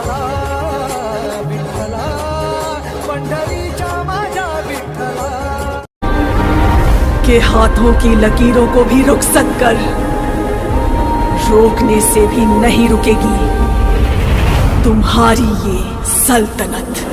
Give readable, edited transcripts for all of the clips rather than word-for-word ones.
विठ्ठला विठ्ठला पंढरीच्या माझ्या विठ्ठला। के हाथों की लकीरों को भी रुखसत कर, रोकने से भी नहीं रुकेगी तुम्हारी ये सल्तनत।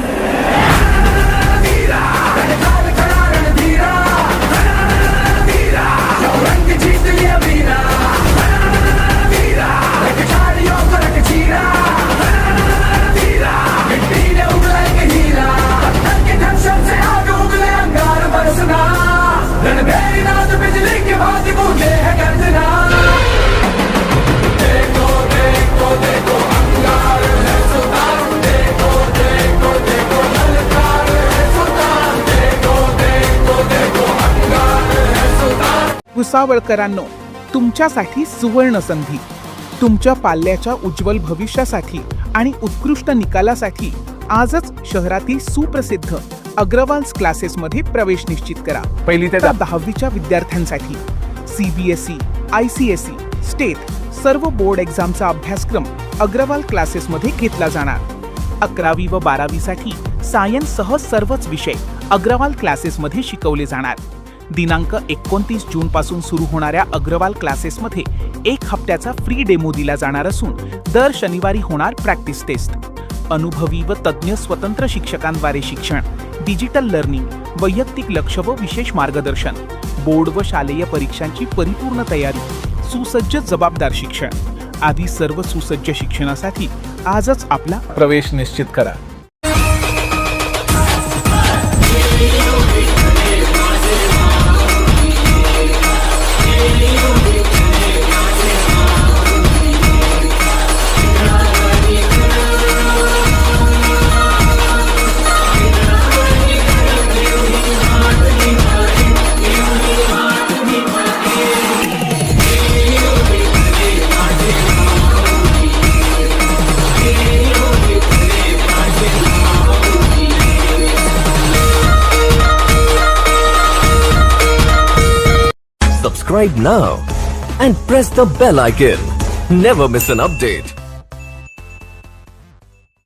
भुसावळकरांनो, तुमच्यासाठी सुवर्ण संधी। तुमच्या पाल्याच्या उज्ज्वल भविष्यासाठी आणि उत्कृष्ट निकालासाठी आजच शहरातील सुप्रसिद्ध अग्रवाल्स क्लासेसमध्ये प्रवेश निश्चित करा। पहिली ते 10वीच्या विद्यार्थ्यांसाठी CBSE, ICSE, स्टेट सर्व बोर्ड एक्झामचा अभ्यासक्रम अग्रवाल क्लासेसमध्ये घेतला जाणार। 11वी व 12वीसाठी सायन्स सह सर्वच विषय अग्रवाल क्लासेसमध्ये शिकवले जाणार। दिनांक 29 जून पासून सुरू होणाऱ्या अग्रवाल क्लासेसमध्ये 1 हप्त्याचा फ्री डेमो दिला जाणार असून दर शनिवारी होणार प्रॅक्टिस टेस्ट। अनुभवी व तज्ज्ञ स्वतंत्र शिक्षकांद्वारे शिक्षण, डिजिटल लर्निंग, वैयक्तिक लक्ष व विशेष मार्गदर्शन, बोर्ड व शालेय परीक्षांची परिपूर्ण तयारी, सुसज्ज जबाबदार शिक्षण आदी सर्व सुसज्ज शिक्षणासाठी आजच आपला प्रवेश निश्चित करा। Subscribe now and press the bell icon. Never miss an update.